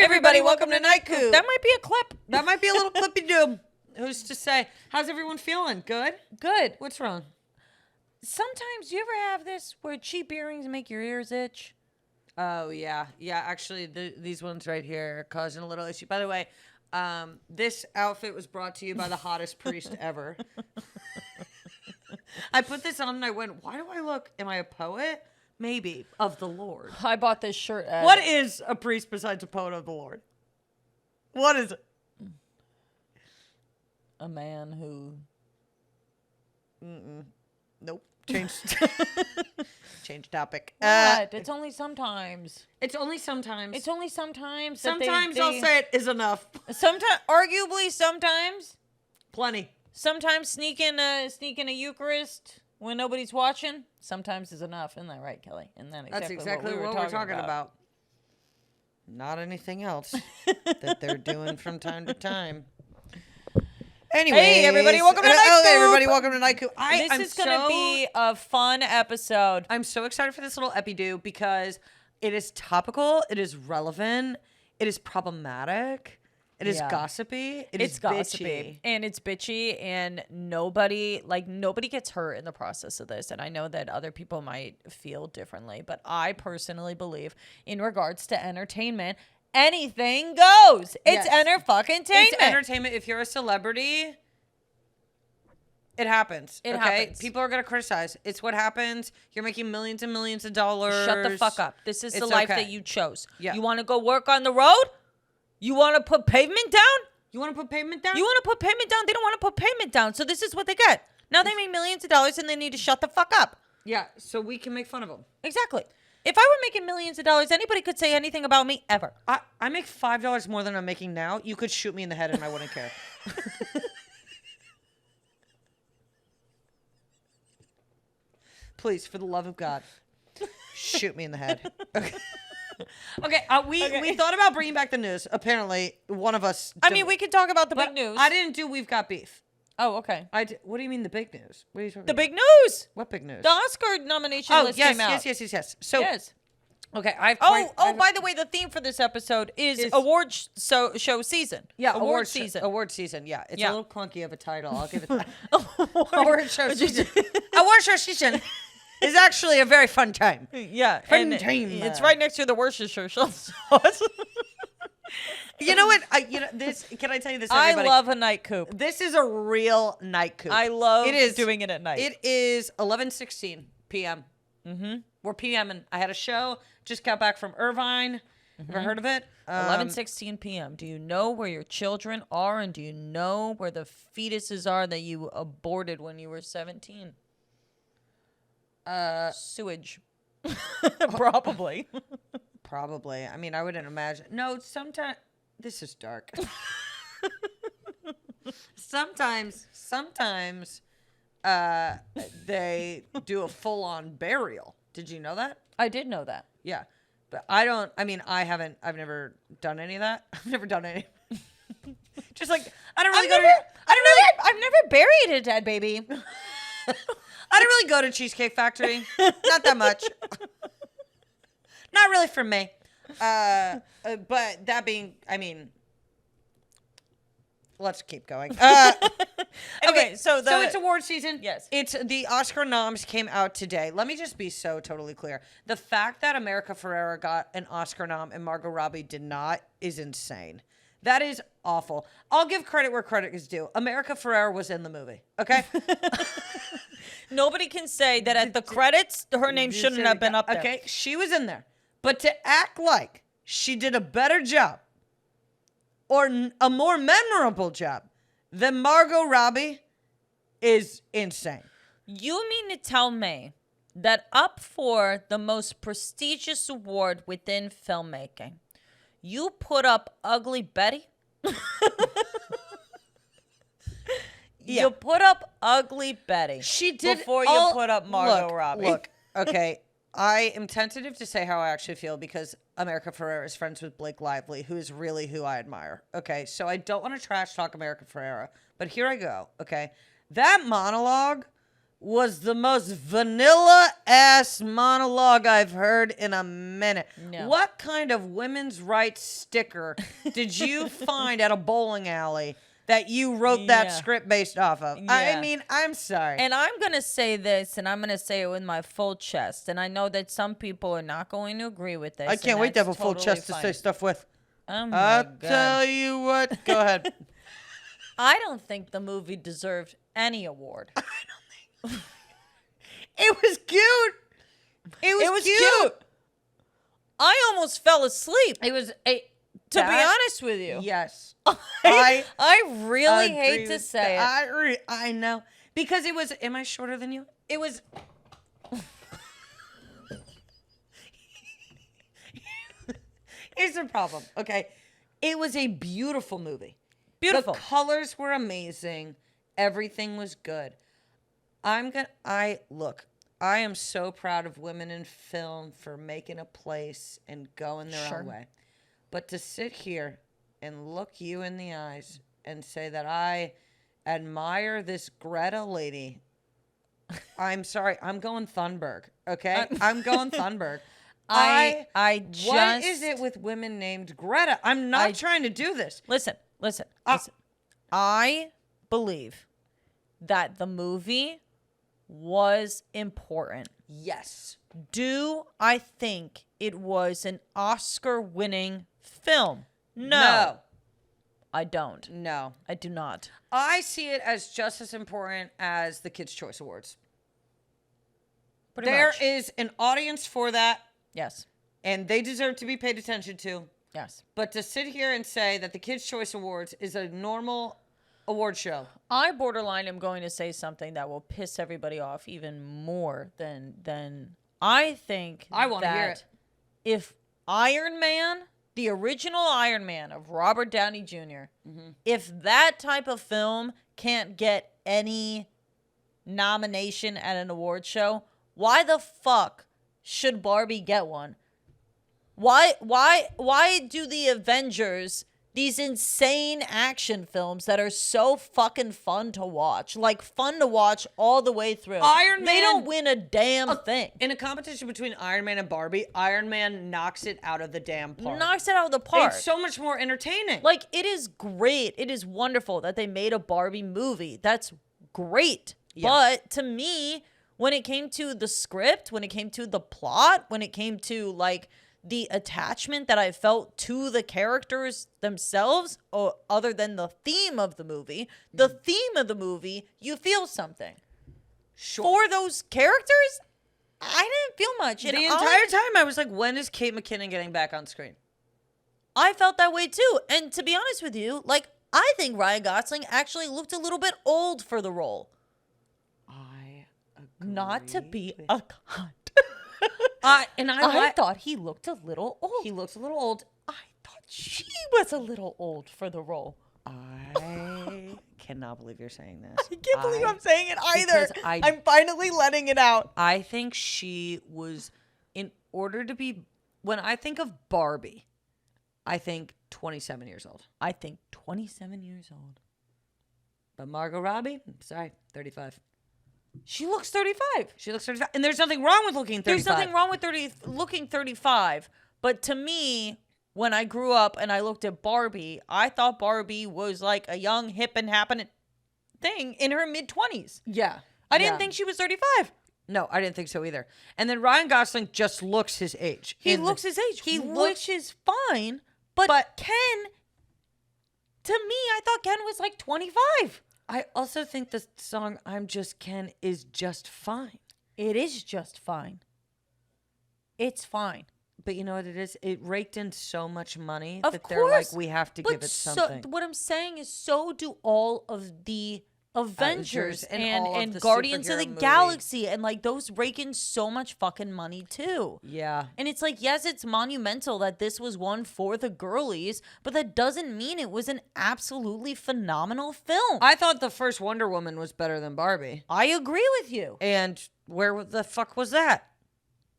everybody, welcome to Nightcoop. That might be a clip. That might be a little clippy do. Who's to say? How's everyone feeling? Good? Good. What's wrong? Sometimes, you ever have this where cheap earrings make your ears itch? Oh, yeah. Yeah, actually, these ones right here are causing a little issue. By the way, this outfit was brought to you by the hottest priest ever. I put this on and I went, why do I look, am I a poet? Maybe, of the Lord. I bought this shirt at... What is a priest besides a poet of the Lord? What is it? A man who... Nope. Change topic. What? It's only sometimes. It's only sometimes. It's only sometimes. Sometimes I'll say it is enough. Sometimes, arguably, sometimes. Plenty. Sometimes sneaking a Eucharist when nobody's watching. Sometimes is enough. Isn't that right, Kelly? Isn't that That's exactly what we're talking about. Not anything else that they're doing from time to time. Anyway, hey everybody, welcome to Nightcoop. Okay, everybody, welcome to Nightcoop. This is going to be a fun episode. I'm so excited for this little epi-do because it is topical, it is relevant, it is problematic, it is gossipy, it's gossipy. Bitchy. And it's bitchy, and nobody gets hurt in the process of this. And I know that other people might feel differently, but I personally believe in regards to entertainment, anything goes. It's enter-fucking-tainment. It's entertainment. If you're a celebrity, it happens. It happens. People are going to criticize. It's what happens. You're making millions and millions of dollars. Shut the fuck up. This is the life that you chose. Yeah. You want to go work on the road? You want to put pavement down? You want to put pavement down? You want to put pavement down? They don't want to put pavement down. So this is what they get. Now they make millions of dollars and they need to shut the fuck up. Yeah, so we can make fun of them. Exactly. If I were making millions of dollars, anybody could say anything about me ever. I make $5 more than I'm making now. You could shoot me in the head and I wouldn't care. Please, for the love of God, shoot me in the head. Okay. We thought about bringing back the news. Apparently, one of us... I mean, we could talk about the big news. I didn't do We've Got Beef. Oh, okay. What do you mean the big news? What are you talking about? The big news. What big news? The Oscar nomination list came out. Yes. So, yes. Okay. By the way, the theme for this episode is award show season. Yeah, award season. Award season. Yeah, it's a little clunky of a title. I'll give it that. Award show season. Award show season is actually a very fun time. Yeah, fun time. It's right next to the Worcestershire sauce. You know what? This. Can I tell you this? Everybody? I love a night coop. This is a real night coop. I love doing it at night. It is 11:16 p.m. We're PMing. I had a show. Just got back from Irvine. Ever heard of it? 11:16 p.m. Do you know where your children are, and do you know where the fetuses are that you aborted when you were 17? Sewage. Probably. Probably. I mean, I wouldn't imagine. No, sometimes... This is dark. Sometimes they do a full-on burial. Did you know that? I did know that. Yeah. But I've never done any of that. I've never done any. Just like, I don't really I've never buried a dead baby. I don't really go to Cheesecake Factory. Not that much. Not really for me. But that being, let's keep going. Anyway, so it's award season. Yes. It's the Oscar noms came out today. Let me just be so totally clear. The fact that America Ferrera got an Oscar nom and Margot Robbie did not is insane. That is awful. I'll give credit where credit is due. America Ferrera was in the movie. Okay. Nobody can say that at the credits, her name shouldn't have been up there. Okay. She was in there. But to act like she did a better job or a more memorable job than Margot Robbie is insane. You mean to tell me that up for the most prestigious award within filmmaking, you put up Ugly Betty? Yeah. You put up Ugly Betty. She did before you put up Margot Robbie. Look, okay. I am tentative to say how I actually feel because America Ferrera is friends with Blake Lively, who is really who I admire. Okay, so I don't want to trash talk America Ferrera, but here I go. Okay, that monologue was the most vanilla ass monologue I've heard in a minute. No. What kind of women's rights sticker did you find at a bowling alley that you wrote that script based off of? I Yeah. mean, I'm sorry. And I'm going to say this, and I'm going to say it with my full chest. And I know that some people are not going to agree with this. I can't wait to have a full chest to say stuff with. Oh my I'll God. tell you what. Go ahead. I don't think the movie deserved any award. It was cute. It was cute. I almost fell asleep. It was a. To be honest with you. Yes. I really hate agree to with say it. I know. Because it was. Am I shorter than you? It was. Here's the problem. Okay. It was a beautiful movie. Beautiful. The colors were amazing. Everything was good. I am so proud of women in film for making a place and going their own way. But to sit here and look you in the eyes and say that I admire this Greta lady, I'm sorry. I'm going Thunberg. Okay? I'm going Thunberg. What is it with women named Greta? I'm not trying to do this. Listen. I believe that the movie was important. Yes. Do I think it was an Oscar-winning film? No. I don't. No. I do not. I see it as just as important as the Kids' Choice Awards. Pretty There much. is an audience for that, Yes. and they deserve to be paid attention to. Yes. But to sit here and say that the Kids' Choice Awards is a normal award show. I borderline am going to say something that will piss everybody off even more than I think. I want to hear it. If Iron Man, the original Iron Man of Robert Downey Jr., if that type of film can't get any nomination at an award show, why the fuck should Barbie get one? Why do the Avengers, these insane action films that are so fucking fun to watch, like fun to watch all the way through, Iron they Man- don't win a damn thing. In a competition between Iron Man and Barbie, Iron Man knocks it out of the damn park. Knocks it out of the park. It's so much more entertaining. Like, it is great. It is wonderful that they made a Barbie movie. That's great. Yeah. But to me, when it came to the script, when it came to the plot, when it came to like the attachment that I felt to the characters themselves, or other than the theme of the movie, you feel something. Sure. For those characters, I didn't feel much. The And entire time I was like, when is Kate McKinnon getting back on screen? I felt that way too. And to be honest with you, like, I think Ryan Gosling actually looked a little bit old for the role. I agree. Not to be a cunt. I thought he looked a little old. He looks a little old. I thought she was a little old for the role. I cannot believe you're saying this. I can't believe I'm saying it either. because I'm finally letting it out. I think she was, in order to be, when I think of Barbie, I think 27 years old. I think 27 years old. But Margot Robbie, sorry, 35. She looks 35. She looks 35. And there's nothing wrong with looking 35. There's nothing wrong with looking 35. But to me, when I grew up and I looked at Barbie, I thought Barbie was like a young, hip and happening thing in her mid-20s. Yeah. I didn't think she was 35. No, I didn't think so either. And then Ryan Gosling just looks his age. He looks his age, which is fine. But Ken, to me, I thought Ken was like 25. I also think the song I'm Just Ken is just fine. It is just fine. It's fine. But you know what it is? It raked in so much money Of that they're like, course, we have to But give it something. what I'm saying is, so do all of the Avengers and all of and the Guardians of the superhero movies. Galaxy, and like those rake in so much fucking money too. Yeah. And it's like, yes, it's monumental that this was one for the girlies, but that doesn't mean it was an absolutely phenomenal film. I thought the first Wonder Woman was better than Barbie. I agree with you. And where the fuck was that?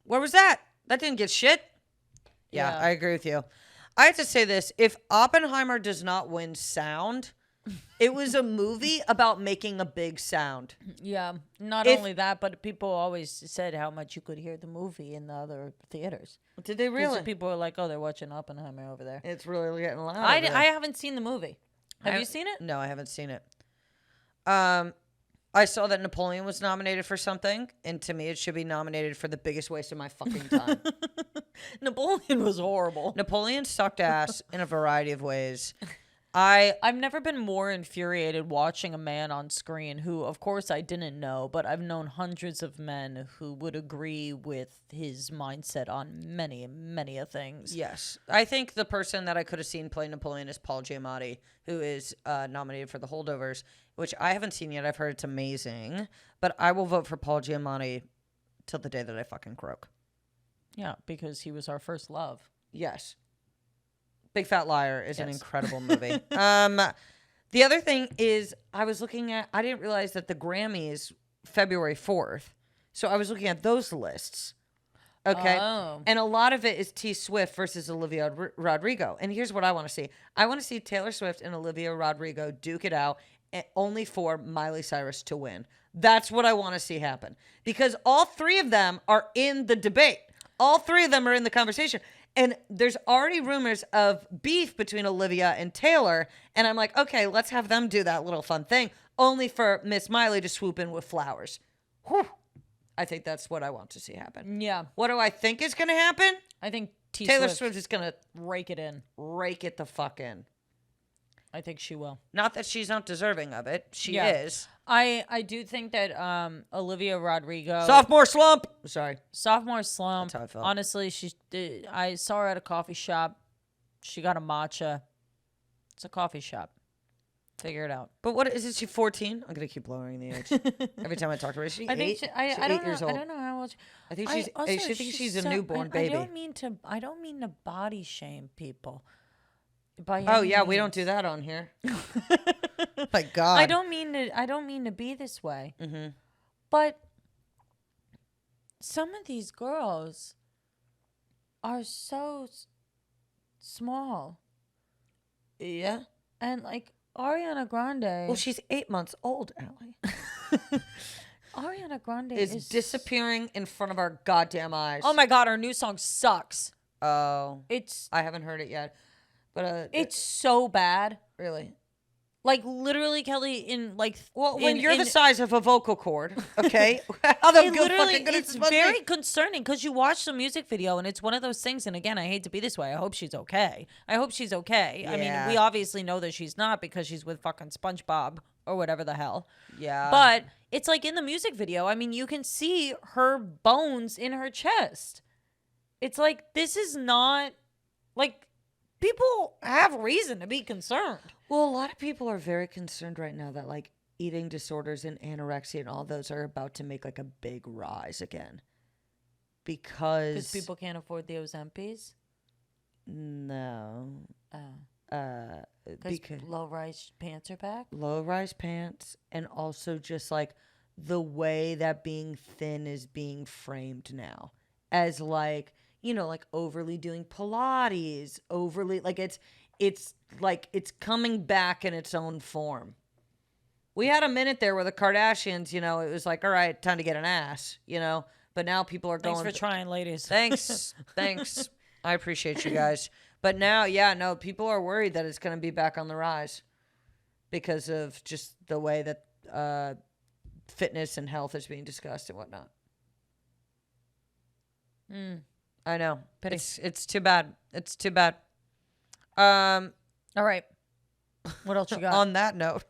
Where was that? That didn't get shit. Yeah, Yeah. I agree with you. I have to say this. If Oppenheimer does not win sound, It was a movie about making a big sound. Yeah. Not If- only that, but people always said how much you could hear the movie in the other theaters. Did they 'Cause really? people were like, oh, they're watching Oppenheimer over there. It's really getting loud. I over there. I haven't seen the movie. Have you seen it? No, I haven't seen it. I saw that Napoleon was nominated for something, and to me, it should be nominated for the biggest waste of my fucking time. Napoleon was horrible. Napoleon sucked ass in a variety of ways. I've never been more infuriated watching a man on screen who, of course, I didn't know, but I've known hundreds of men who would agree with his mindset on many, many a things. Yes. I think the person that I could have seen play Napoleon is Paul Giamatti, who is nominated for The Holdovers, which I haven't seen yet. I've heard it's amazing. But I will vote for Paul Giamatti till the day that I fucking croak. Yeah, because he was our first love. Yes. Big Fat Liar is an Yes. incredible movie. The other thing is I didn't realize that the Grammys February 4th. So I was looking at those lists. Okay. Oh. And a lot of it is T Swift versus Olivia Rodrigo. And here's what I want to see. I want to see Taylor Swift and Olivia Rodrigo duke it out only for Miley Cyrus to win. That's what I want to see happen. Because all three of them are in the debate. All three of them are in the conversation. And there's already rumors of beef between Olivia and Taylor. And I'm like, okay, let's have them do that little fun thing, only for Miss Miley to swoop in with flowers. Whew. I think that's what I want to see happen. Yeah. What do I think is going to happen? I think Taylor Swift is going to rake it in. rake it the fuck in. I think she will. Not that she's not deserving of it. She Yeah. is. I do think that Olivia Rodrigo Sophomore slump. Sorry. sophomore slump. That's how I felt. Honestly, I saw her at a coffee shop. She got a matcha. It's a coffee shop. Figure it out. But what is it? She 14? I'm going to keep lowering the age. Every time I talk to her. Is she I think 8? she, She's I don't 8 years know. old. I don't know how old. I think Also, she thinks she's a newborn baby. I don't mean to body shame people. By Oh any yeah, we means. don't do that on here. My God. I don't mean to be this way. Mm-hmm. But some of these girls are so small, Yeah. and like Ariana Grande. Well, she's 8 months old, Allie. Ariana Grande Is disappearing in front of our goddamn eyes. Oh my God, her new song sucks. Oh. It's I haven't heard it yet. But it's so bad. really. Like literally, Kelly, in like Well, when in- you're in- the size of a vocal cord, okay? How the it good literally, fucking good is it's supposed to very be? concerning because you watch the music video and it's one of those things. And again, I hate to be this way. I hope she's okay. I I mean, Yeah. we obviously know that she's not because she's with fucking SpongeBob or whatever the hell. Yeah. But it's like in the music video. I mean, you can see her bones in her chest. It's like this is not like people have reason to be concerned. Well, a lot of people are very concerned right now that like eating disorders and anorexia and all those are about to make like a big rise again. Because People can't afford the Ozempis. No. Because low-rise pants are back. Low-rise pants and also just like the way that being thin is being framed now as like, you know, like overly doing Pilates, overly like it's like it's coming back in its own form. We had a minute there where the Kardashians, you know, it was like, all right, time to get an ass, you know, but now people are going. Thanks for trying, ladies. Thanks. I appreciate you guys. But now, yeah, no, people are worried that it's going to be back on the rise because of just the way that fitness and health is being discussed and whatnot. I know. Pity. It's too bad. It's too bad. All right. What else you got? On that note.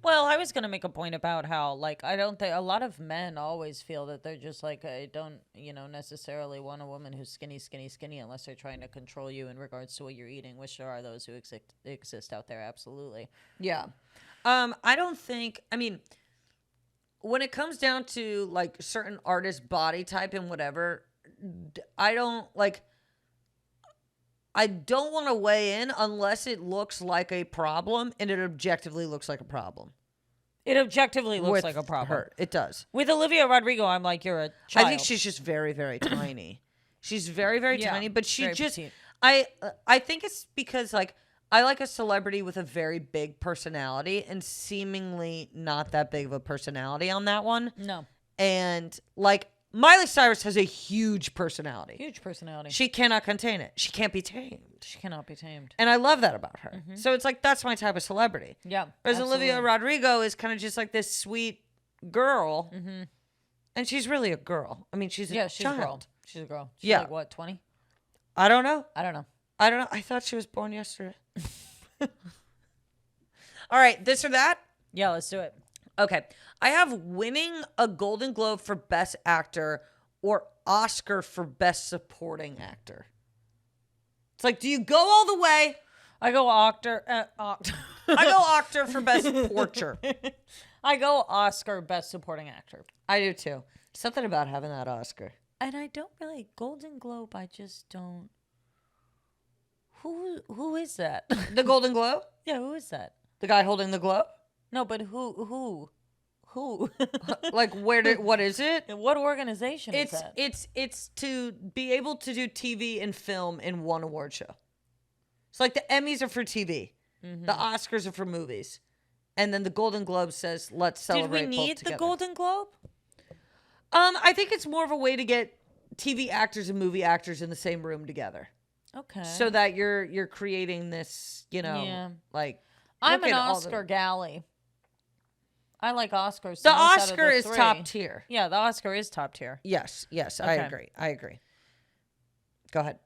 Well, I was going to make a point about how, like, I don't think a lot of men always feel that they're just like, I don't, you know, necessarily want a woman who's skinny unless they're trying to control you in regards to what you're eating, which there are those who exist out there. Absolutely. Yeah. I don't think, I mean, when it comes down to like certain artist body type and whatever, I don't want to weigh in unless it looks like a problem and it objectively looks like a problem. It objectively looks With like a problem. her. It does. With Olivia Rodrigo, I'm like, you're a child. I think she's just very, very tiny. She's very, very Yeah, tiny, but she very just, petite. I think it's because like I like a celebrity with a very big personality and seemingly not that big of a personality on that one. No. And like Miley Cyrus has a huge personality. Huge personality. She cannot contain it. She can't be tamed. She cannot be tamed. And I love that about her. So it's like, that's my type of celebrity. Yeah. Whereas absolutely. Olivia Rodrigo is kind of just like this sweet girl. And she's really a girl. I mean, she's a she's child. a girl. She's a girl. She's Yeah. like, what, 20? I don't know. I don't know. I thought she was born yesterday. All right, this or that? Yeah, let's do it. Okay. I have winning a Golden Globe for Best Actor or Oscar for Best Supporting Actor. It's like, do you go all the way? I go actor. I go actor for Best Portrait. I go Oscar Best Supporting Actor. I do too. Something about having that Oscar. And I don't really Golden Globe. I just don't. Who is that? The Golden Globe? Yeah, who is that? The guy holding the globe? No, but who? Like what is it? What organization is that? It's to be able to do TV and film in one award show. It's like the Emmys are for TV, the Oscars are for movies, and then the Golden Globe says, "Let's celebrate." Did we both need the together. Golden Globe? I think it's more of a way to get TV actors and movie actors in the same room together, Okay. so that you're creating this, like. I'm look an at all Oscar galley. I like Oscars. The most out of Oscar the is three. top tier. Yeah, the Oscar is top tier. Yes, Okay. I agree. Go ahead.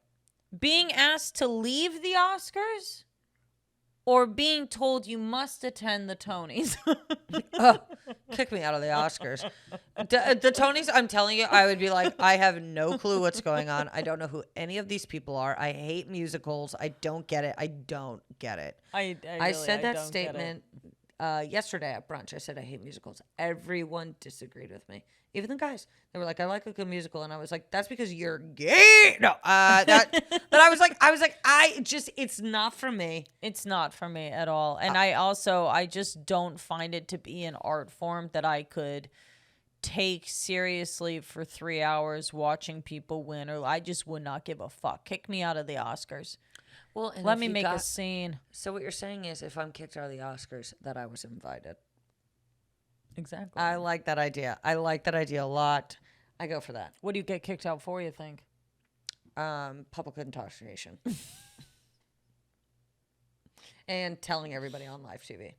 Being asked to leave the Oscars or being told you must attend the Tonys? Kick me out of the Oscars. The Tonys, I'm telling you, I would be like, I have no clue what's going on. I don't know who any of these people are. I hate musicals. I don't get it. I said that statement yesterday at brunch. I said I hate musicals. Everyone disagreed with me. Even the guys. They were like, I like a good musical. And I was like, that's because you're gay. No, but I was like, it's not for me. It's not for me at all. And I just don't find it to be an art form that I could take seriously for 3 hours watching people win, or I just would not give a fuck. Kick me out of the Oscars. Well, and let me make a scene. So what you're saying is, if I'm kicked out of the Oscars, that I was invited. Exactly. I like that idea. I like that idea a lot. I go for that. What do you get kicked out for, you think? Public intoxication. And telling everybody on live TV.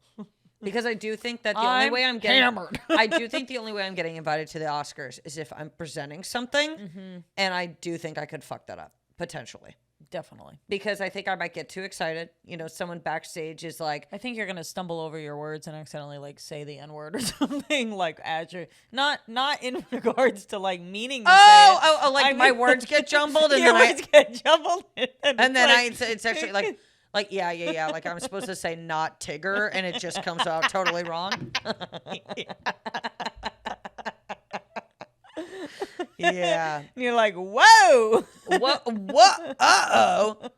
Because I do think that the only way I'm getting hammered. I do think the only way I'm getting invited to the Oscars is if I'm presenting something, and I do think I could fuck that up potentially. Definitely. Because I think I might get too excited. Someone backstage is like, I think you're gonna stumble over your words and accidentally like say the N-word or something, like as you're not in regards to like meaning to say it. Like my words get jumbled and your then words get jumbled and then it's actually like yeah, like I'm supposed to say not Tigger and it just comes out totally wrong. Yeah. And you're like, whoa. What? Uh-oh.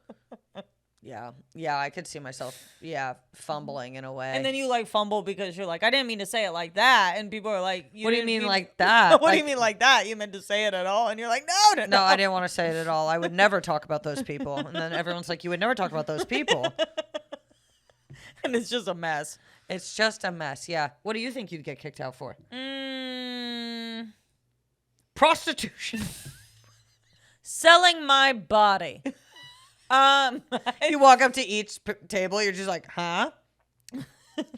Yeah, I could see myself, fumbling in a way. And then you like fumble because you're like, I didn't mean to say it like that. And people are like, what do you mean like that? What do you mean like that? You meant to say it at all? And you're like, no. No, I didn't want to say it at all. I would never talk about those people. And then everyone's like, you would never talk about those people. And it's just a mess. It's just a mess, yeah. What do you think you'd get kicked out for? Prostitution. Selling my body. You walk up to each table, you're just like, huh?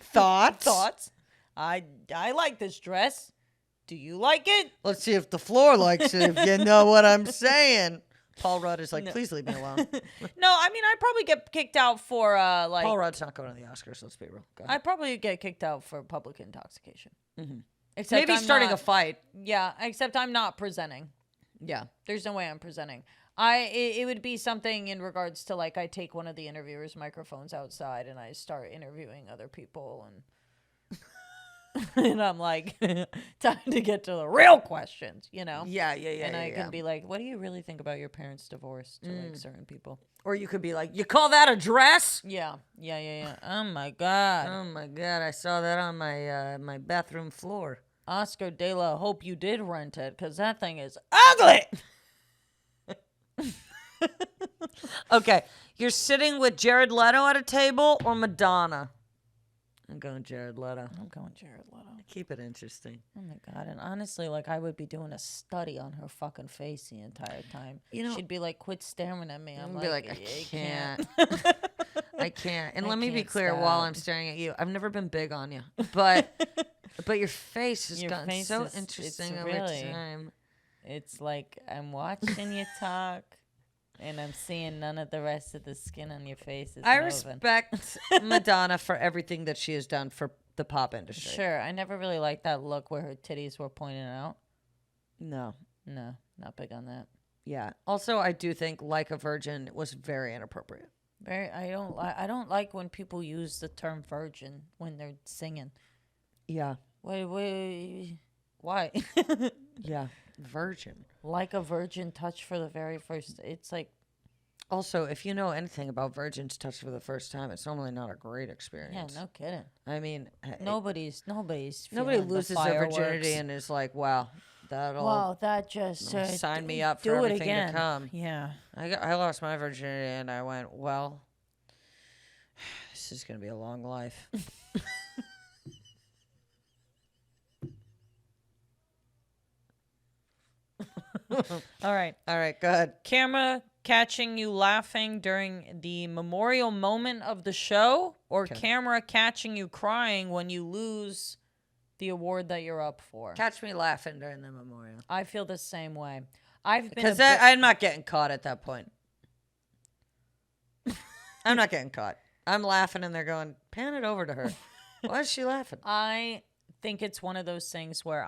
Thoughts? I like this dress. Do you like it? Let's see if the floor likes it, if you know what I'm saying. Paul Rudd is like, please leave me alone. No, I mean, I'd probably get kicked out for, like... Paul Rudd's not going to the Oscars, let's be real. I'd probably get kicked out for public intoxication. Mm-hmm. Except maybe I'm starting not, a fight. Yeah, except I'm not presenting. Yeah. There's no way I'm presenting. It would be something in regards to, like, I take one of the interviewers' microphones outside and I start interviewing other people and... and I'm like, time to get to the real questions, Yeah. And I can be like, what do you really think about your parents' divorce to like certain people? Or you could be like, you call that a dress? Yeah. Oh my God. I saw that on my my bathroom floor. Oscar De La hope you did rent it, because that thing is ugly. Okay. You're sitting with Jared Leto at a table or Madonna? I'm going Jared Leto. I'm going Jared Leto. Keep it interesting. Oh my God. And honestly, like, I would be doing a study on her fucking face the entire time. You know, she'd be like, quit staring at me. I'm be like, like, I can't. I can't. And I let me be can't clear while stop. I'm staring at you. I've never been big on you, but your face has Your gotten face so is- interesting it's over really- time. It's like I'm watching you talk, and I'm seeing none of the rest of the skin on your face is I moving. respect Madonna for everything that she has done for the pop industry. Sure, I never really liked that look where her titties were pointing out. No. No, not big on that. Yeah. Also, I do think "Like a Virgin" was very inappropriate. I don't like when people use the term virgin when they're singing. Yeah. Why? Yeah. Virgin. Like a virgin touch for the very first. It's like, Also, if you know anything about virgins touched for the first time, it's normally not a great experience. yeah, no kidding. I mean, Nobody's nobody feeling loses the their fireworks. virginity and is like, wow, that'll Wow, that just sign me d- up do for it everything to again. come. Yeah. I lost my virginity and I went, well, this is going to be a long life. All right. All right, go ahead. Camera catching you laughing during the memorial moment of the show, or camera catching you crying when you lose the award that you're up for? Catch me laughing during the memorial. I feel the same way. I've been Because I'm not getting caught at that point. I'm not getting caught. I'm laughing and they're going, pan it over to her. Why is she laughing? I think it's one of those things where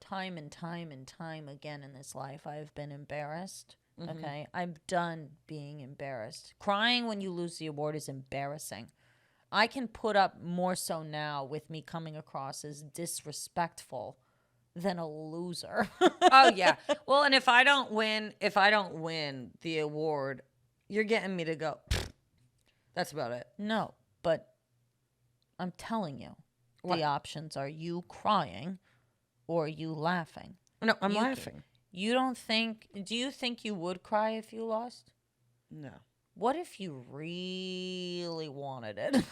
time and time again in this life, I've been embarrassed. Mm-hmm. Okay? I'm done being embarrassed. Crying when you lose the award is embarrassing. I can put up more so now with me coming across as disrespectful than a loser. Oh yeah. Well, and if I don't win the award, you're getting me to go. That's about it. No, but I'm telling you, What? the options are you crying or you laughing. No, I'm You- laughing. Do you think you would cry if you lost? No. What if you really wanted it?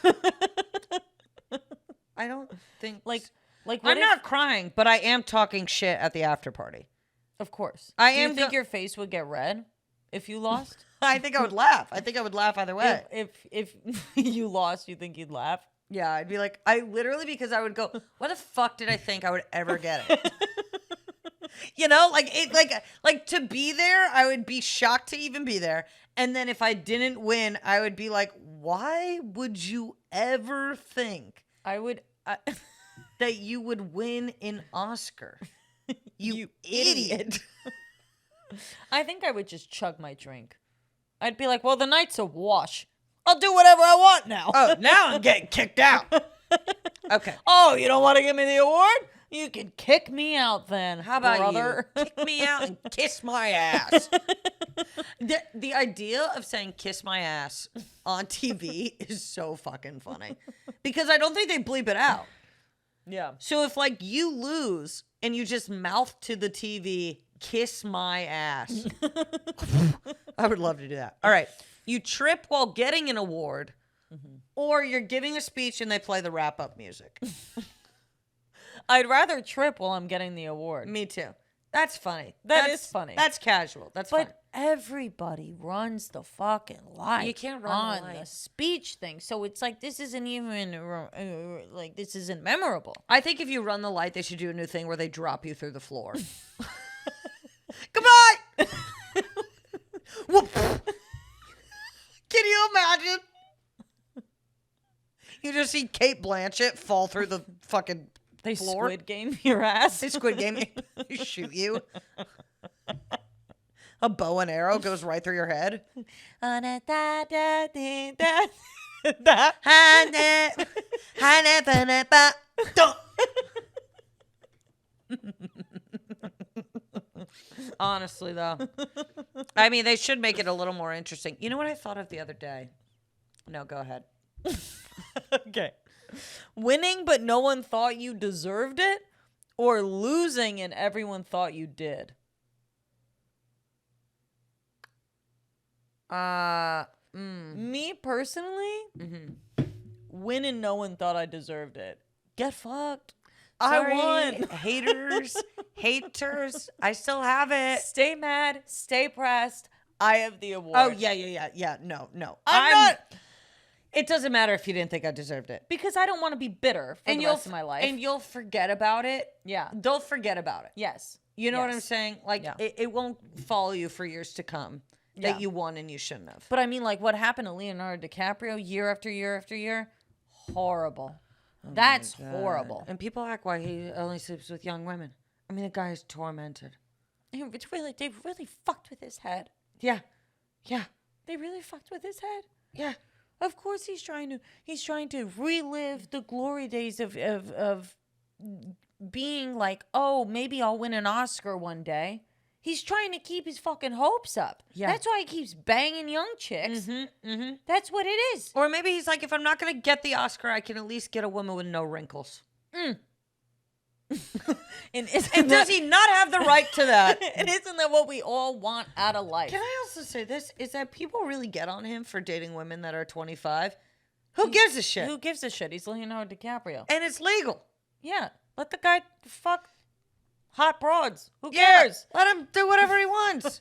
I don't think like what I'm if, not crying, but I am talking shit at the after party. Of course. I Do you am think go- your face would get red if you lost? I think I would laugh. I think I would laugh either way. if you lost, you think you'd laugh? Yeah, I'd be like, because I would go, what the fuck did I think I would ever get it? You know, like to be there, I would be shocked to even be there. And then if I didn't win, I would be like, why would you ever think that you would win an Oscar? You idiot. I think I would just chug my drink. I'd be like, well, the night's a wash. I'll do whatever I want now. Oh, now I'm getting kicked out. Okay. Oh, you don't want to give me the award? You can kick me out then. How about brother? you? Kick me out and kiss my ass. The idea of saying kiss my ass on TV is so fucking funny. Because I don't think they bleep it out. Yeah. So if like you lose and you just mouth to the TV, kiss my ass. I would love to do that. All right. You trip while getting an award, or you're giving a speech and they play the wrap up music. I'd rather trip while I'm getting the award. Me too. That's funny. That That's is funny. That's casual. That's fine. But everybody runs the fucking light. You can't run on the light. the speech thing. So it's like this isn't even this isn't memorable. I think if you run the light, they should do a new thing where they drop you through the floor. Goodbye. Whoop. Can you imagine? You just see Kate Blanchett fall through the fucking They floor. Squid Game your ass. They Squid Game you, shoot you. A bow and arrow goes right through your head. Honestly, though. I mean, they should make it a little more interesting. You know what I thought of the other day? No, go ahead. Okay. Winning but no one thought you deserved it, or losing and everyone thought you did? Me personally, win and no one thought I deserved it. Get fucked. Sorry, I won. haters. I still have it. Stay mad. Stay pressed. I have the award. Oh, yeah. No. I'm not. It doesn't matter if you didn't think I deserved it. Because I don't want to be bitter for the rest of my life. And you'll forget about it. Yeah. They'll forget about it. Yes. You know what I'm saying? Like, Yeah. it won't follow you for years to come that you won and you shouldn't have. But I mean, like, what happened to Leonardo DiCaprio year after year after year? Horrible. That's horrible. And people act why he only sleeps with young women. I mean, the guy is tormented. It's really, they really fucked with his head. Yeah. They really fucked with his head. Yeah. Of course he's trying to relive the glory days of being like, oh, maybe I'll win an Oscar one day. He's trying to keep his fucking hopes up. Yeah. That's why he keeps banging young chicks. That's what it is. Or maybe he's like, if I'm not going to get the Oscar, I can at least get a woman with no wrinkles. And does he not have the right to that? And isn't that what we all want out of life? Can I also say this? Is that people really get on him for dating women that are 25? Who gives a shit? Who gives a shit? He's Leonardo DiCaprio. And it's legal. Yeah. Let the guy fuck hot broads. Who cares? Let him do whatever he wants.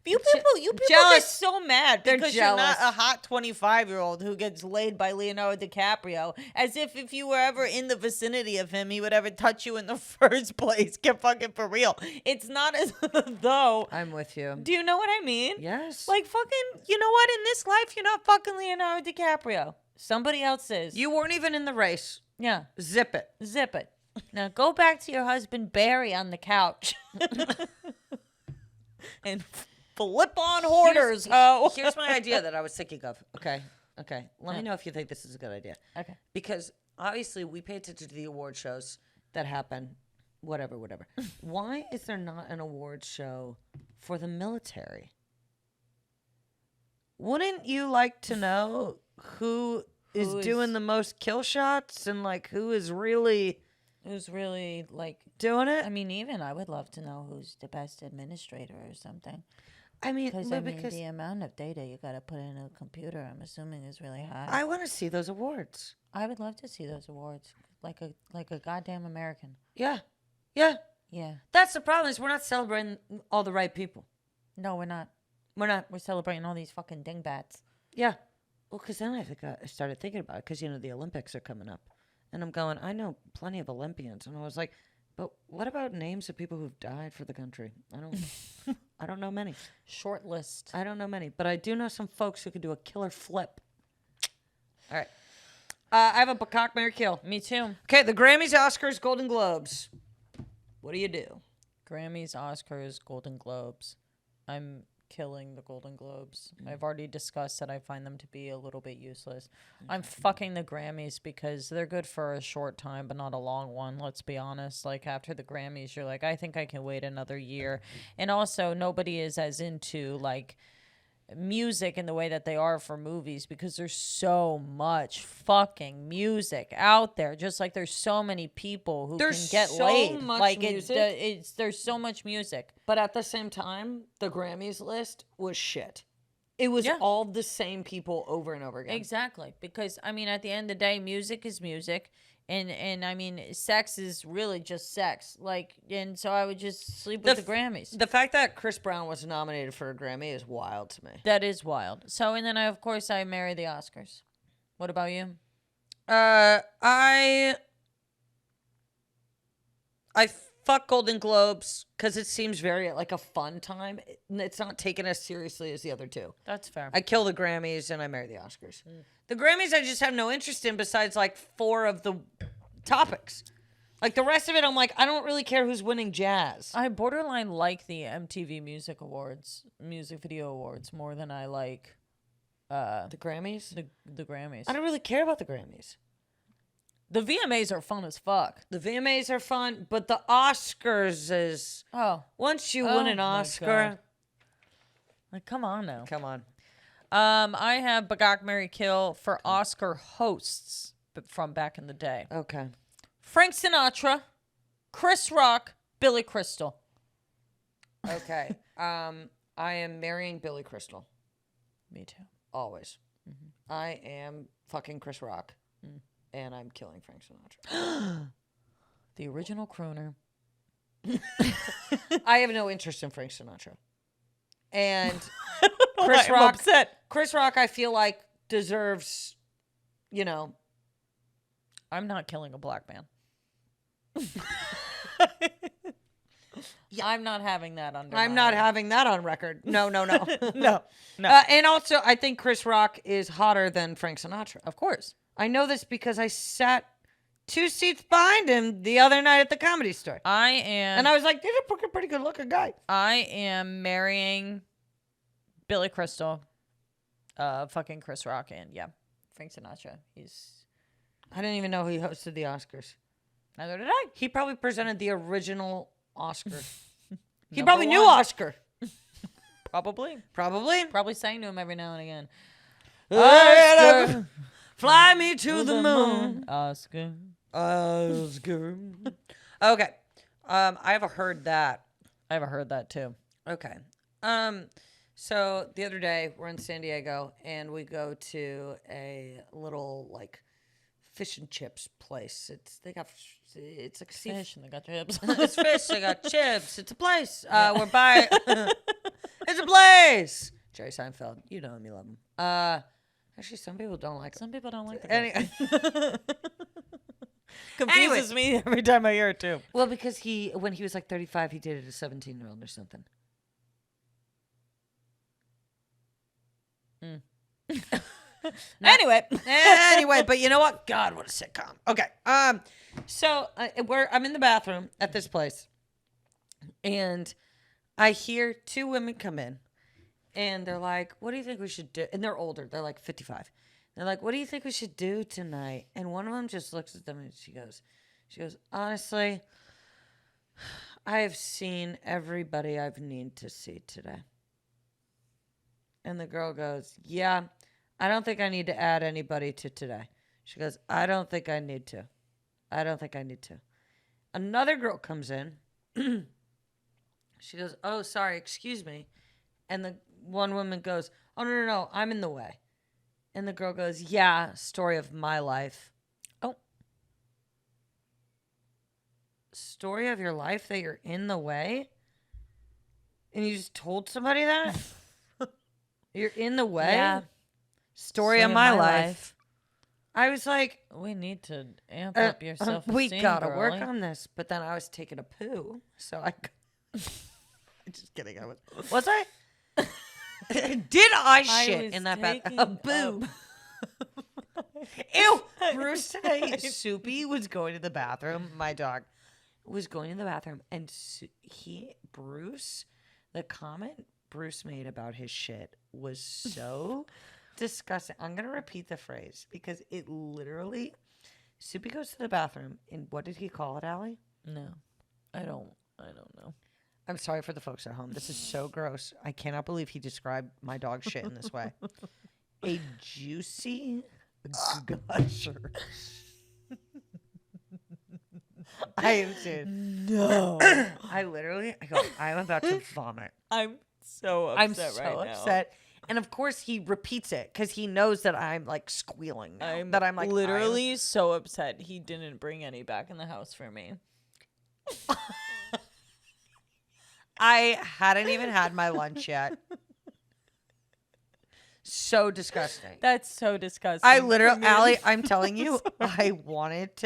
You people jealous. get so mad They're because jealous. you're not a hot 25-year-old who gets laid by Leonardo DiCaprio. As if you were ever in the vicinity of him, he would ever touch you in the first place. Get fucking for real. It's not as though. I'm with you. Do you know what I mean? Yes. Like fucking, you know what? In this life, you're not fucking Leonardo DiCaprio. Somebody else is. You weren't even in the race. Yeah. Zip it. Zip it. Now go back to your husband Barry on the couch. And flip on hoarders, Here's my idea that I was thinking of. Okay. Let me know if you think this is a good idea. Okay. Because obviously we pay attention to the award shows that happen, whatever. Why is there not an award show for the military? Wouldn't you like to know who is doing the most kill shots and like who's really like doing it? I mean, even I would love to know who's the best administrator or something. I mean, Because because the amount of data you got to put in a computer, I'm assuming, is really high. I want to see those awards. I would love to see those awards, like a goddamn American. Yeah. Yeah. That's the problem is we're not celebrating all the right people. No, we're not. We're not. We're celebrating all these fucking dingbats. Yeah. Well, because then I started thinking about it because, the Olympics are coming up. And I'm going, I know plenty of Olympians. And I was like, but what about names of people who've died for the country? I don't know many. Short list. I don't know many. But I do know some folks who could do a killer flip. All right. I have a Bakak, Marry, Kill. Me too. Okay, the Grammys, Oscars, Golden Globes. What do you do? Grammys, Oscars, Golden Globes. I'm killing the Golden Globes. I've already discussed that I find them to be a little bit useless. I'm fucking the Grammys because they're good for a short time, but not a long one. Let's be honest. Like after the Grammys, you're like, I think I can wait another year. And also nobody is as into like music in the way that they are for movies because there's so much fucking music out there. Just like there's so many people who can get so laid. much Like music. there's so much music. But at the same time, the Grammys list was shit. It was all the same people over and over again. Exactly. Because, I mean, at the end of the day, music is music. And I mean, sex is really just sex. Like, and so I would just sleep with the Grammys. The fact that Chris Brown was nominated for a Grammy is wild to me. That is wild. So, and then of course I marry the Oscars. What about you? I fuck Golden Globes because it seems very like a fun time. It's not taken as seriously as the other two. That's fair. I kill the Grammys and I marry the Oscars. The Grammys I just have no interest in besides like 4 of the topics. Like the rest of it, I'm like, I don't really care who's winning jazz. I borderline like the MTV Music Awards, Music Video Awards, more than I like the Grammys? The Grammys. I don't really care about the Grammys. The VMAs are fun as fuck. The VMAs are fun, but the Oscars is... Once you win an Oscar... Like, come on now. Come on. I have Bagak, Marry, Kill for Oscar hosts from back in the day. Okay. Frank Sinatra, Chris Rock, Billy Crystal. Okay. I am marrying Billy Crystal. Me too. always. I am fucking Chris Rock, and I'm killing Frank Sinatra. The original crooner. I have no interest in Frank Sinatra, and Chris Rock. I'm upset. Chris Rock, I feel like deserves, you know. I'm not killing a black man. Yeah. I'm not having that on. I'm not having that on record. No. No. And also, I think Chris Rock is hotter than Frank Sinatra. Of course. I know this because I sat 2 seats behind him the other night at the Comedy Store. And I was like, "He's a pretty good looking guy." I am marrying Billy Crystal, fucking Chris Rock, and Frank Sinatra. I didn't even know he hosted the Oscars. Neither did I. He probably presented the original Oscar. He probably knew Oscar. Probably sang to him every now and again. Oscar, fly me to the moon. Oscar. Okay. I have heard that. I have heard that too. Okay. So the other day we're in San Diego and we go to a little like fish and chips place. It's like Fish and they got chips. It's fish. They got chips. It's a place. We're by. It's a place. Jerry Seinfeld. You know him. You love him. Actually, some people don't like him. Some people don't like the Anyway. Confuses me every time I hear it too. Well, because when he was like 35, he dated a 17-year-old or something. Anyway, but you know what? God, what a sitcom. Okay. So I'm in the bathroom at this place, and I hear 2 women come in, and they're like, "What do you think we should do?" And they're older. They're like 55. They're like, "What do you think we should do tonight?" And one of them just looks at them and she goes, "Honestly, I have seen everybody I've needed to see today." And the girl goes, "Yeah, I don't think I need to add anybody to today." She goes, "I don't think I need to. Another girl comes in. She goes, "Oh, sorry, excuse me." And the one woman goes, "Oh, no, I'm in the way." And the girl goes, "Yeah, story of my life." Oh. Story of your life that you're in the way? And you just told somebody that? You're in the way? Yeah. Story of my life. I was like, we need to amp up your self-esteem, we gotta girly. work on this. But then I was taking a poo, so I just kidding. Was I? Did I shit in that bathroom? A boo. Ew. Bruce today, Soupy was going to the bathroom. My dog was going to the bathroom, and Bruce, the comment Bruce made about his shit was so disgusting. I'm going to repeat the phrase because it literally, Soupy goes to the bathroom, and what did he call it, Allie? No, I don't know. I'm sorry for the folks at home. This is so gross. I cannot believe he described my dog shit in this way. A juicy gusher. I am serious. No. I go, I'm about to vomit. I'm so upset now. And of course he repeats it because he knows that I'm like squealing now. That I'm like literally so upset he didn't bring any back in the house for me. I hadn't even had my lunch yet. So disgusting. That's so disgusting. I literally, Allie, I'm telling you, I wanted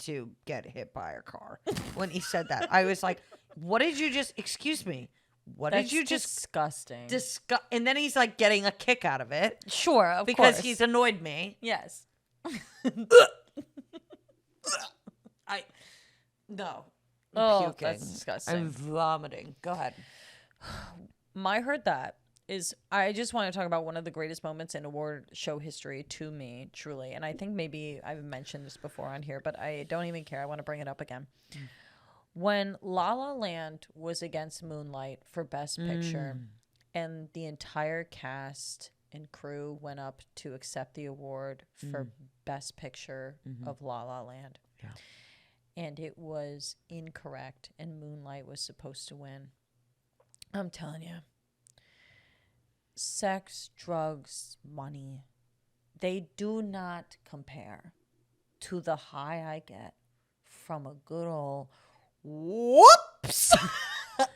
to get hit by a car when he said that. I was like, what did you just, excuse me, what That's did you just, disgusting. And then he's like getting a kick out of it. Sure, of because course. he's annoyed me. Yes. No. Oh, puking. that's disgusting. I'm vomiting. Go ahead. My heard that is, I just want to talk about one of the greatest moments in award show history to me, truly. And I think maybe I've mentioned this before on here, but I don't even care. I want to bring it up again. When La La Land was against Moonlight for Best Picture, and the entire cast and crew went up to accept the award for Best Picture of La La Land. Yeah. And it was incorrect, and Moonlight was supposed to win. I'm telling you, sex, drugs, money, they do not compare to the high I get from a good old whoops.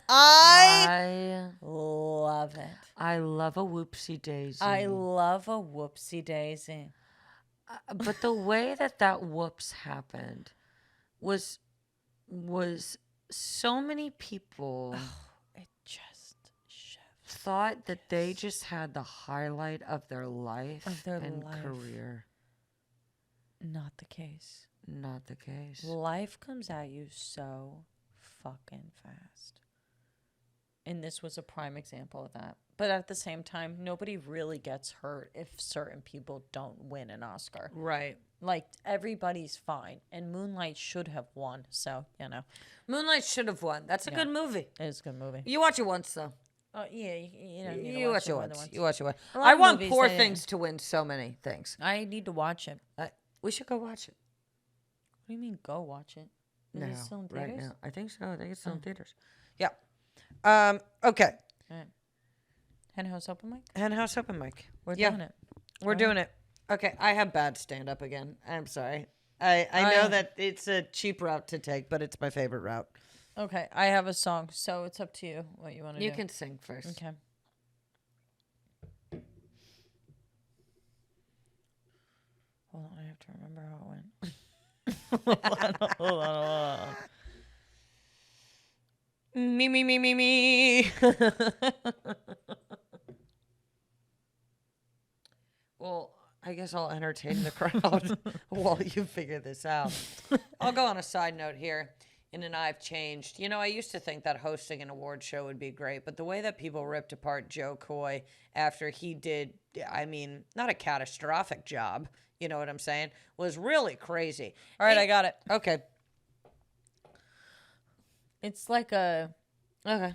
I love it. I love a whoopsie daisy. I love a whoopsie daisy. But the way that whoops happened was so many people It just shifts. thought that they just had the highlight of their life and life. career. Not the case. Not the case. Life comes at you so fucking fast. And this was a prime example of that. But at the same time, nobody really gets hurt if certain people don't win an Oscar. Right. Like, everybody's fine. And Moonlight should have won. So, Moonlight should have won. That's a good movie. It is a good movie. You watch it once, though. Oh, yeah. You don't need to You watch it more than once. once. You watch it once. A lot I of want movies Poor that- Things to win so many things. I need to watch it. We should go watch it. What do you mean, go watch it? Is it still in right theaters? now. I think so. I think it's still in theaters. Yeah. Okay. All right. Hen House Open Mic? Hen House Open Mic. We're doing it. We're doing it. Okay. I have bad stand-up again. I'm sorry. I know that it's a cheap route to take, but it's my favorite route. Okay. I have a song, so it's up to you what you want to do. You can sing first. Okay. Hold on. I have to remember how it went. Hold on. Me. Well, I guess I'll entertain the crowd while you figure this out. I'll go on a side note here. I've changed. I used to think that hosting an award show would be great, but the way that people ripped apart Joe Coy after he did, not a catastrophic job, you know what I'm saying, was really crazy. All right, I got it. Okay. It's like a... Okay.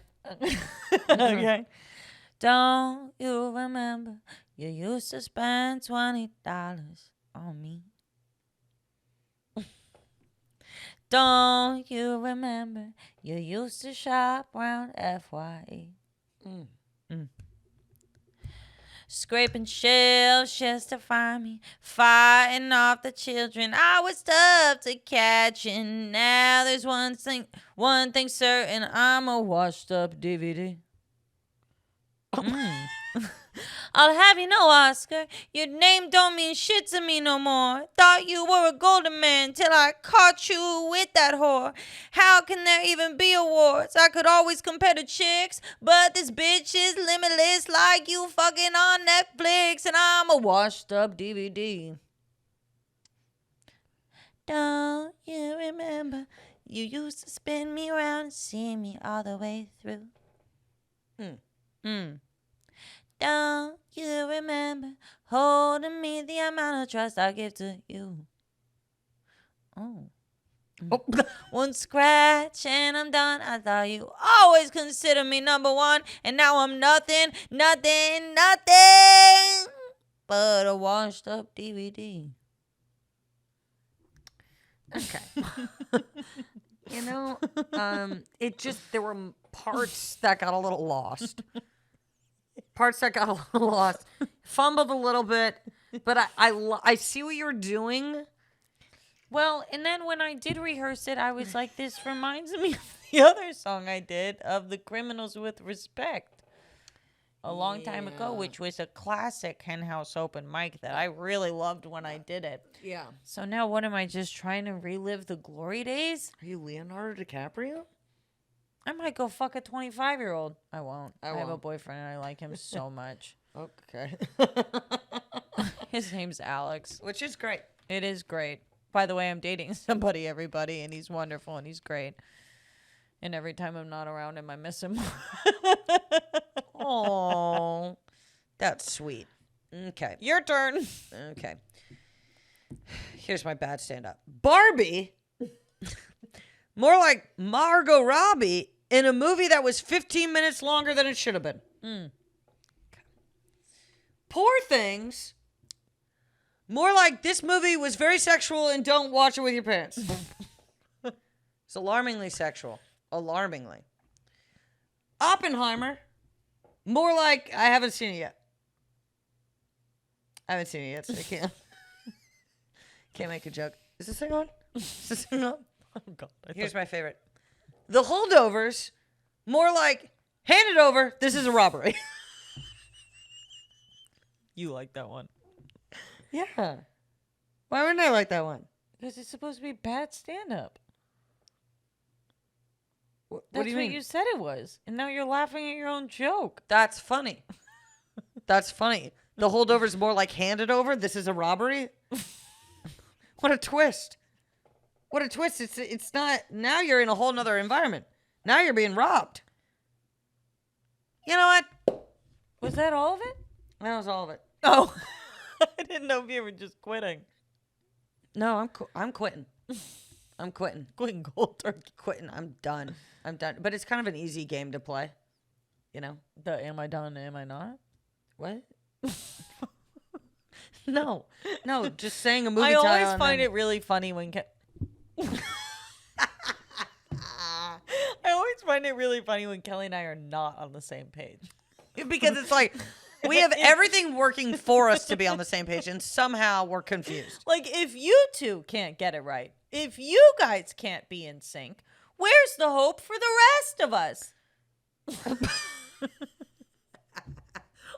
Okay. Don't you remember you used to spend $20 on me? Don't you remember you used to shop around FYE? Scraping shelves just to find me, fighting off the children I was tough to catch. And now there's one thing certain, I'm a washed up DVD. I'll have you know, Oscar, your name don't mean shit to me no more. Thought you were a golden man till I caught you with that whore. How can there even be awards? I could always compare to chicks, but this bitch is limitless like you fucking on Netflix, and I'm a washed up DVD. Don't you remember you used to spin me around and see me all the way through? Don't you remember holding me the amount of trust I give to you? One scratch and I'm done. I thought you always consider me number one, and now I'm nothing but a washed up DVD. Okay. There were parts that got a little lost. Fumbled a little bit, but I see what you're doing. Well, and then when I did rehearse it, I was like, this reminds me of the other song I did of The Criminals with Respect a long time ago, which was a classic Hen House Open Mic that I really loved when I did it. Yeah. So now what am I, just trying to relive the glory days? Are you Leonardo DiCaprio? I might go fuck a 25-year-old. I won't. I have a won't. boyfriend and I like him so much. Okay. His name's Alex. Which is great. It is great. By the way, I'm dating somebody, everybody, and he's wonderful and he's great. And every time I'm not around him, I miss him. Oh, that's sweet. Okay. Your turn. Okay. Here's my bad stand-up. Barbie, more like Margot Robbie in a movie that was 15 minutes longer than it should have been. Poor Things, more like this movie was very sexual and don't watch it with your parents. It's alarmingly sexual. Alarmingly. Oppenheimer, More like I haven't seen it yet. I haven't seen it yet, so I can't make a joke. Is this thing on? Is this thing on? Oh God. Here's my favorite. The holdovers, more like hand it over. This is a robbery. You like that one. Yeah. Why wouldn't I like that one? Because it's supposed to be bad stand-up. What That's do you what mean? you said it was. And now you're laughing at your own joke. That's funny. That's funny. The holdover's more like hand it over. This is a robbery. What a twist. What a twist. It's not. Now you're in a whole nother environment. Now you're being robbed. You know what? Was that all of it? That was all of it. Oh. I didn't know if you were just quitting. No, I'm quitting. I'm quitting. Quitting cold turkey. Quitting. I'm done. I'm done. But it's kind of an easy game to play. You know? The am I done, am I not? What? No, just saying a movie I title. always and find then- it really funny when I always find it really funny when Kelly and I are not on the same page. because it's like we have everything working for us to be on the same page, and somehow we're confused. Like, if you two can't get it right, if you guys can't be in sync, where's the hope for the rest of us?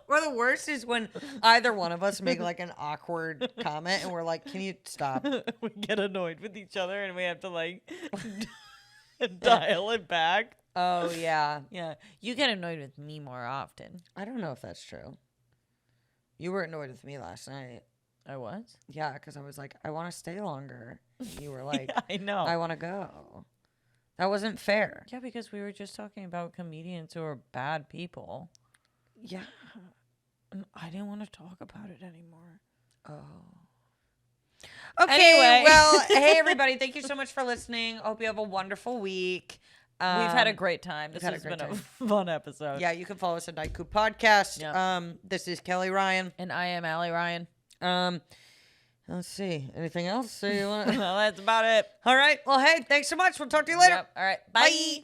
Or the worst is when either one of us make like an awkward comment, and we're like, "Can you stop?" We get annoyed with each other and we have to like dial it back. Oh yeah, Yeah, you get annoyed with me more often. I don't know if that's true. You were annoyed with me last night. I was? Yeah, because I was like, "I want to stay longer." And you were like, Yeah, I know. "I want to go." That wasn't fair. Yeah, because we were just talking about comedians who are bad people. Yeah. And I didn't want to talk about it anymore. Oh. Okay. Anyway. Well, hey everybody, thank you so much for listening. Hope you have a wonderful week. We've had a great time. This had a has great been a time. fun episode. Yeah, you can follow us at Nightcoop Podcast. Yeah. This is Kelly Ryan. And I am Allie Ryan. Let's see. Anything else? So you want? Well, that's about it. All right. Well, hey, thanks so much. We'll talk to you later. Yep. All right. Bye. Bye.